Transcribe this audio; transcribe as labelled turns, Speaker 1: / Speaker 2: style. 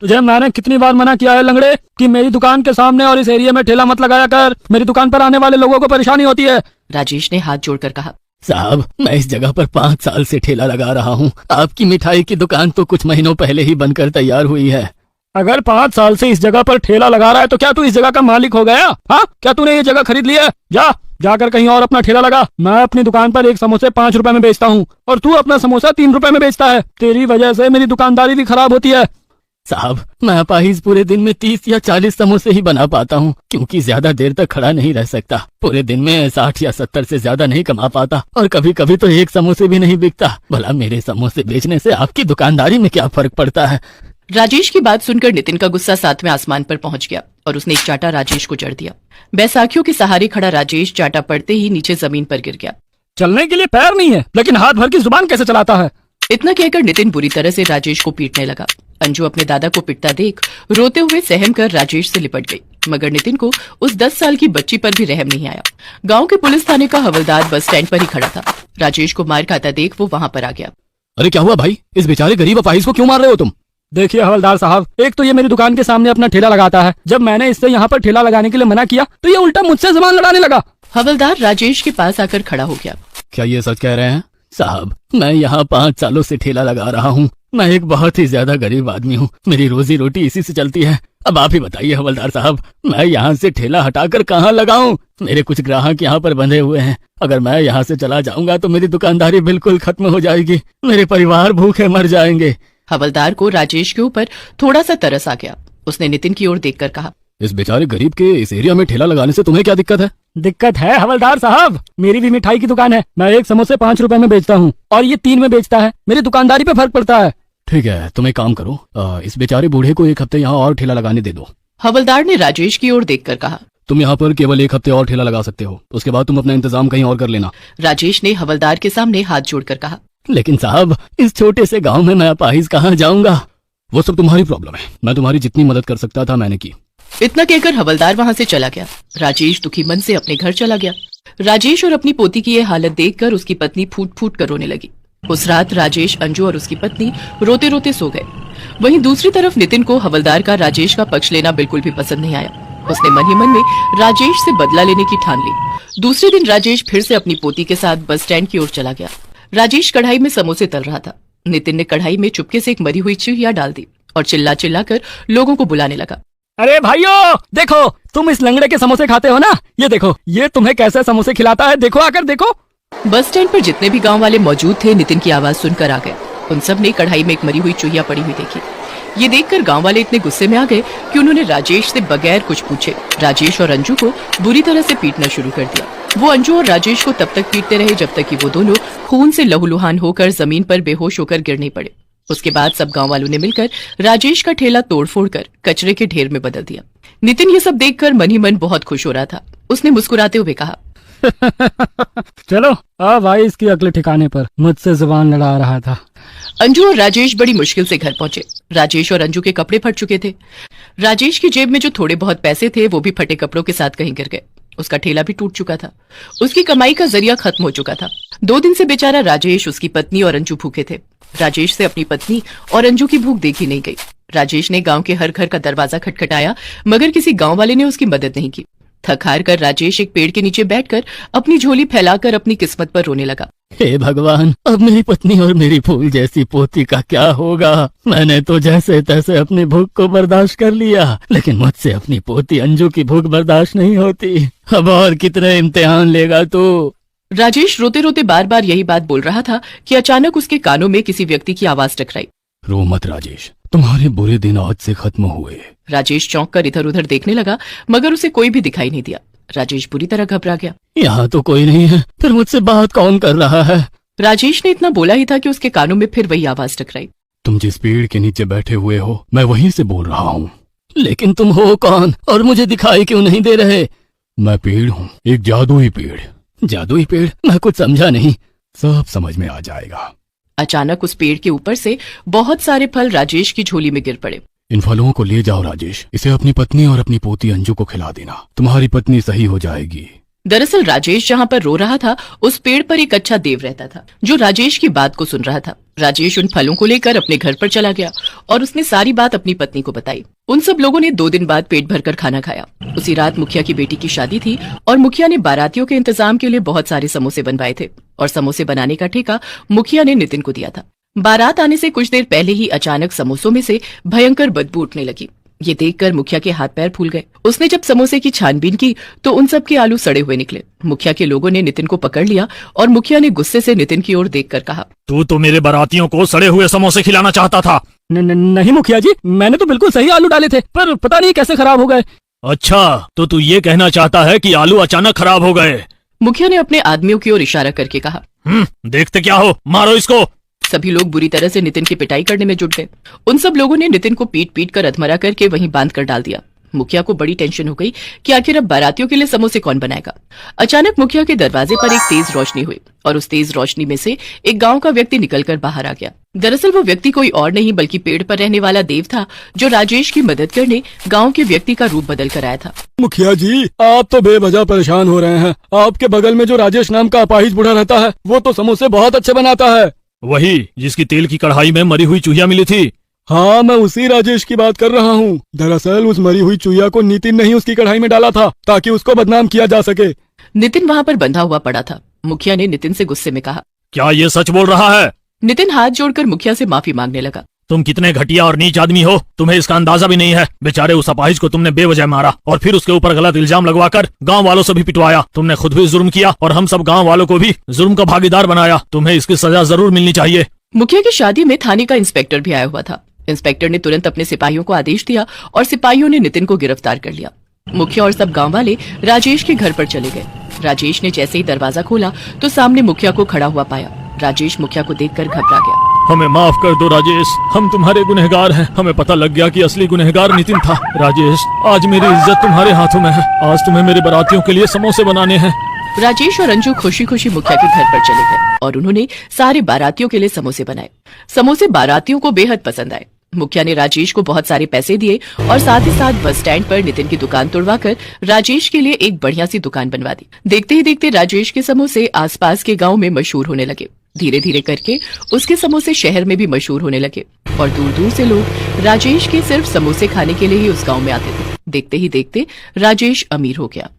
Speaker 1: तुझे मैंने कितनी बार मना किया है लंगड़े कि मेरी दुकान के सामने और इस एरिया में ठेला मत लगाया कर, मेरी दुकान पर आने वाले लोगों को परेशानी होती है।
Speaker 2: राजेश ने हाथ जोड़कर कहा,
Speaker 3: साहब मैं इस जगह पर 5 साल से ठेला लगा रहा हूँ। आपकी मिठाई की दुकान तो कुछ महीनों पहले ही बनकर तैयार हुई है।
Speaker 1: अगर 5 साल से इस जगह पर ठेला लगा रहा है तो क्या तू इस जगह का मालिक हो गया? हाँ, क्या तूने ये जगह खरीद ली है? जाकर कहीं और अपना ठेला लगा। मैं अपनी दुकान पर एक समोसे 5 रुपए में बेचता हूँ और तू अपना समोसा 3 रुपए में बेचता है। तेरी वजह से मेरी दुकानदारी भी खराब होती है।
Speaker 3: साहब मैं अपाहिज पूरे दिन में 30 या 40 समोसे ही बना पाता हूँ, क्योंकि ज्यादा देर तक खड़ा नहीं रह सकता। पूरे दिन में 60 या 70 से ज्यादा नहीं कमा पाता और कभी कभी तो एक समोसे भी नहीं बिकता। भला मेरे समोसे बेचने से आपकी दुकानदारी में क्या फर्क पड़ता है?
Speaker 2: राजेश की बात सुनकर नितिन का गुस्सा 7वें आसमान पर पहुंच गया और उसने एक चाटा राजेश को जड़ दिया। बैसाखियों के सहारे खड़ा राजेश चाटा पड़ते ही नीचे जमीन पर गिर गया।
Speaker 1: चलने के लिए पैर नहीं है, लेकिन हाथ भर की जुबान कैसे चलाता है?
Speaker 2: इतना कहकर नितिन बुरी तरह से राजेश को पीटने लगा। अंजू अपने दादा को पिटता देख रोते हुए सहम कर राजेश से लिपट गई, मगर नितिन को उस 10 साल की बच्ची पर भी रहम नहीं आया। गांव के पुलिस थाने का हवलदार बस स्टैंड पर ही खड़ा था। राजेश को मार खाता देख वो वहां पर आ गया।
Speaker 3: अरे क्या हुआ भाई, इस बेचारे गरीब अपाहिज को क्यों मार रहे हो तुम?
Speaker 1: देखिए हवलदार साहब, एक तो ये मेरी दुकान के सामने अपना ठेला लगाता है। जब मैंने इससे यहाँ पर ठेला लगाने के लिए मना किया तो ये उल्टा मुझसे जुबान लड़ाने लगा।
Speaker 2: हवलदार राजेश के पास आकर खड़ा हो गया।
Speaker 3: क्या ये सच कह रहे हैं? साहब मैं यहाँ 5 सालों से ठेला लगा रहा हूँ। मैं एक बहुत ही ज्यादा गरीब आदमी हूँ, मेरी रोजी रोटी इसी से चलती है। अब आप ही बताइए हवलदार साहब, मैं यहाँ से ठेला हटाकर कहाँ लगाऊं? मेरे कुछ ग्राहक यहाँ पर बंधे हुए हैं। अगर मैं यहाँ से चला जाऊंगा तो मेरी दुकानदारी बिल्कुल खत्म हो जाएगी, मेरे परिवार भूखे मर जाएंगे।
Speaker 2: हवलदार को राजेश के ऊपर थोड़ा सा तरस आ गया। उसने नितिन की ओर देखकर कहा,
Speaker 3: इस बेचारे गरीब के इस एरिया में ठेला लगाने से तुम्हें क्या दिक्कत है?
Speaker 1: दिक्कत है हवलदार साहब, मेरी भी मिठाई की दुकान है। मैं एक समोसे 5 रुपए में बेचता हूँ और ये 3 में बेचता है। मेरी दुकानदारी पे फर्क पड़ता है।
Speaker 3: ठीक है, तुम एक काम करो, इस बेचारे बूढ़े को 1 हफ्ते यहाँ और ठेला लगाने दे दो।
Speaker 2: हवलदार ने राजेश की ओर देखकर कहा,
Speaker 3: तुम यहाँ पर केवल 1 हफ्ते और ठेला लगा सकते हो, उसके बाद तुम अपना इंतजाम कहीं और कर लेना।
Speaker 2: राजेश ने हवलदार के सामने हाथ जोड़कर कहा,
Speaker 3: लेकिन साहब इस छोटे से गाँव में मैं अपाहिज कहाँ जाऊंगा? वो सब तुम्हारी प्रॉब्लम है, मैं तुम्हारी जितनी मदद कर सकता था मैंने की।
Speaker 2: इतना कहकर हवलदार वहां से चला गया। राजेश दुखी मन से अपने घर चला गया। राजेश और अपनी पोती की यह हालत देखकर उसकी पत्नी फूट फूट कर रोने लगी। उस रात राजेश, अंजू और उसकी पत्नी रोते रोते सो गए। वहीं दूसरी तरफ नितिन को हवलदार का राजेश का पक्ष लेना बिल्कुल भी पसंद नहीं आया। उसने मन ही मन में राजेश से बदला लेने की ठान ली। दूसरे दिन राजेश फिर से अपनी पोती के साथ बस स्टैंड की ओर चला गया। राजेश कढ़ाई में समोसे तल रहा था। नितिन ने कढ़ाई में चुपके से एक मरी हुई चिड़िया डाल दी और चिल्ला चिल्ला कर लोगों को बुलाने लगा।
Speaker 1: अरे भाइयों देखो, तुम इस लंगड़े के समोसे खाते हो ना, ये देखो, ये तुम्हें कैसे समोसे खिलाता है, देखो आकर देखो।
Speaker 2: बस स्टैंड पर जितने भी गांव वाले मौजूद थे नितिन की आवाज सुनकर आ गए। उन सब ने कढ़ाई में एक मरी हुई चूहिया पड़ी हुई देखी। ये देखकर गांव वाले इतने गुस्से में आ गए कि उन्होंने राजेश से बगैर कुछ पूछे राजेश और अंजू को बुरी तरह से पीटना शुरू कर दिया। वो अंजू और राजेश को तब तक पीटते रहे जब तक कि वो दोनों खून से लहूलुहान होकर जमीन पर बेहोश होकर गिर नहीं पड़े। उसके बाद सब गांव वालों ने मिलकर राजेश का ठेला तोड़फोड़ कर कचरे के ढेर में बदल दिया। नितिन ये सब देखकर मन ही मन बहुत खुश हो रहा था। उसने मुस्कुराते हुए कहा,
Speaker 1: चलो अब आई इसकी अगले ठिकाने पर, मुझसे जुबान लड़ा रहा था।
Speaker 2: अंजू और राजेश बड़ी मुश्किल से घर पहुंचे। राजेश और अंजू के कपड़े फट चुके थे। राजेश की जेब में जो थोड़े बहुत पैसे थे वो भी फटे कपड़ों के साथ कहीं गिर गए। उसका ठेला भी टूट चुका था। उसकी कमाई का जरिया खत्म हो चुका था। 2 दिन से बेचारा राजेश, उसकी पत्नी और अंजू भूखे थे। राजेश से अपनी पत्नी और अंजू की भूख देखी नहीं गई। राजेश ने गांव के हर घर का दरवाजा खटखटाया, मगर किसी गांव वाले ने उसकी मदद नहीं की। थक हार कर राजेश एक पेड़ के नीचे बैठकर अपनी झोली फैलाकर अपनी किस्मत पर रोने लगा।
Speaker 3: हे भगवान, अब मेरी पत्नी और मेरी फूल जैसी पोती का क्या होगा? मैंने तो जैसे तैसे अपनी भूख को बर्दाश्त कर लिया, लेकिन मुझसे अपनी पोती अंजू की भूख बर्दाश्त नहीं होती। अब और कितने इम्तिहान लेगा तू?
Speaker 2: राजेश रोते रोते बार बार यही बात बोल रहा था कि अचानक उसके कानों में किसी व्यक्ति की आवाज टकराई।
Speaker 3: रो मत राजेश, तुम्हारे बुरे दिन आज से खत्म हुए।
Speaker 2: राजेश चौंक कर इधर उधर देखने लगा, मगर उसे कोई भी दिखाई नहीं दिया। राजेश बुरी तरह घबरा गया।
Speaker 3: यहाँ तो कोई नहीं है, फिर मुझसे बात कौन कर रहा है?
Speaker 2: राजेश ने इतना बोला ही था कि उसके कानों में फिर वही आवाज टकराई।
Speaker 3: तुम जिस पेड़ के नीचे बैठे हुए हो, मैं वहीं से बोल रहा हूँ। लेकिन तुम हो कौन और मुझे दिखाई क्यों नहीं दे रहे? मैं पेड़ हूँ, एक जादुई पेड़। जादुई पेड़? मैं कुछ समझा नहीं। सब समझ में आ जाएगा।
Speaker 2: अचानक उस पेड़ के ऊपर से बहुत सारे फल राजेश की झोली में गिर पड़े।
Speaker 3: इन फलों को ले जाओ राजेश, इसे अपनी पत्नी और अपनी पोती अंजू को खिला देना। तुम्हारी पत्नी सही हो जाएगी।
Speaker 2: दरअसल राजेश जहाँ पर रो रहा था, उस पेड़ पर एक अच्छा देव रहता था जो राजेश की बात को सुन रहा था। राजेश उन फलों को लेकर अपने घर पर चला गया और उसने सारी बात अपनी पत्नी को बताई। उन सब लोगों ने 2 दिन बाद पेट भरकर खाना खाया। उसी रात मुखिया की बेटी की शादी थी और मुखिया ने बारातियों के इंतजाम के लिए बहुत सारे समोसे बनवाए थे और समोसे बनाने का ठेका मुखिया ने नितिन को दिया था। बारात आने से कुछ देर पहले ही अचानक समोसों में से भयंकर बदबू उठने लगी। ये देखकर मुखिया के हाथ पैर फूल गए। उसने जब समोसे की छानबीन की तो उन सब के आलू सड़े हुए निकले। मुखिया के लोगों ने नितिन को पकड़ लिया और मुखिया ने गुस्से से नितिन की ओर देखकर कहा,
Speaker 4: तू तो मेरे बारातियों को सड़े हुए समोसे खिलाना चाहता था।
Speaker 1: नहीं मुखिया जी, मैंने तो बिल्कुल सही आलू डाले थे, पर पता नहीं कैसे खराब हो गए।
Speaker 4: अच्छा, तो तू ये कहना चाहता है कि आलू अचानक खराब हो गए?
Speaker 2: मुखिया ने अपने आदमियों की ओर इशारा करके कहा।
Speaker 4: देखते क्या हो, मारो इसको।
Speaker 2: सभी लोग बुरी तरह से नितिन की पिटाई करने में जुट गए। उन सब लोगों ने नितिन को पीट पीट कर अधमरा करके वहीं बांध कर डाल दिया। मुखिया को बड़ी टेंशन हो गई कि आखिर अब बारातियों के लिए समोसे कौन बनाएगा। अचानक मुखिया के दरवाजे पर एक तेज रोशनी हुई और उस तेज रोशनी में से एक गांव का व्यक्ति निकलकर बाहर आ गया। दरअसल वो व्यक्ति कोई और नहीं बल्कि पेड़ पर रहने वाला देव था जो राजेश की मदद करने गांव के व्यक्ति का रूप बदल कर आया था।
Speaker 1: मुखिया जी, आप तो बेवजह परेशान हो रहे हैं। आपके बगल में जो राजेश नाम का अपाहिज बूढ़ा रहता है, वो तो समोसे बहुत अच्छे बनाता है।
Speaker 4: वही जिसकी तेल की कढ़ाई में मरी हुई चूहिया मिली थी।
Speaker 1: हाँ, मैं उसी राजेश की बात कर रहा हूँ। दरअसल उस मरी हुई चूहिया को नितिन ने ही उसकी कढ़ाई में डाला था ताकि उसको बदनाम किया जा सके।
Speaker 2: नितिन वहाँ पर बंधा हुआ पड़ा था। मुखिया ने नितिन से गुस्से में कहा,
Speaker 4: क्या ये सच बोल रहा है?
Speaker 2: नितिन हाथ जोड़कर मुखिया से माफी मांगने लगा।
Speaker 4: तुम कितने घटिया और नीच आदमी हो, तुम्हें इसका अंदाजा भी नहीं है। बेचारे उस अपाहिज को तुमने बेवजह मारा और फिर उसके ऊपर गलत इल्जाम लगवाकर गांव वालों से भी पिटवाया। तुमने खुद भी जुर्म किया और हम सब गांव वालों को भी जुर्म का भागीदार बनाया। तुम्हें इसकी सजा जरूर मिलनी चाहिए।
Speaker 2: मुखिया की शादी में थाने का इंस्पेक्टर भी आया हुआ था। इंस्पेक्टर ने तुरंत अपने सिपाहियों को आदेश दिया और सिपाहियों ने नितिन को गिरफ्तार कर लिया। मुखिया और सब गांव वाले राजेश के घर पर चले गए। राजेश ने जैसे ही दरवाजा खोला तो सामने मुखिया को खड़ा हुआ पाया। राजेश मुखिया को देखकर घबरा गया।
Speaker 4: हमें माफ कर दो राजेश, हम तुम्हारे गुनहगार हैं। हमें पता लग गया कि असली गुनहगार नितिन था। राजेश, आज मेरी इज्जत तुम्हारे हाथों में है। आज तुम्हें मेरे बारातियों के लिए समोसे बनाने हैं।
Speaker 2: राजेश और अंजू खुशी खुशी मुखिया के घर पर चले गए और उन्होंने सारे बारातियों के लिए समोसे बनाए। समोसे बारातियों को बेहद पसंद आए। मुखिया ने राजेश को बहुत सारे पैसे दिए और साथ ही साथ बस स्टैंड पर नितिन की दुकान तोड़वाकर राजेश के लिए एक बढ़िया सी दुकान बनवा दी। देखते ही देखते राजेश के समोसे आसपास के गांव में मशहूर होने लगे। धीरे धीरे करके उसके समोसे शहर में भी मशहूर होने लगे और दूर दूर से लोग राजेश के सिर्फ समोसे खाने के लिए ही उस गांव में आते थे। देखते ही देखते राजेश अमीर हो गया।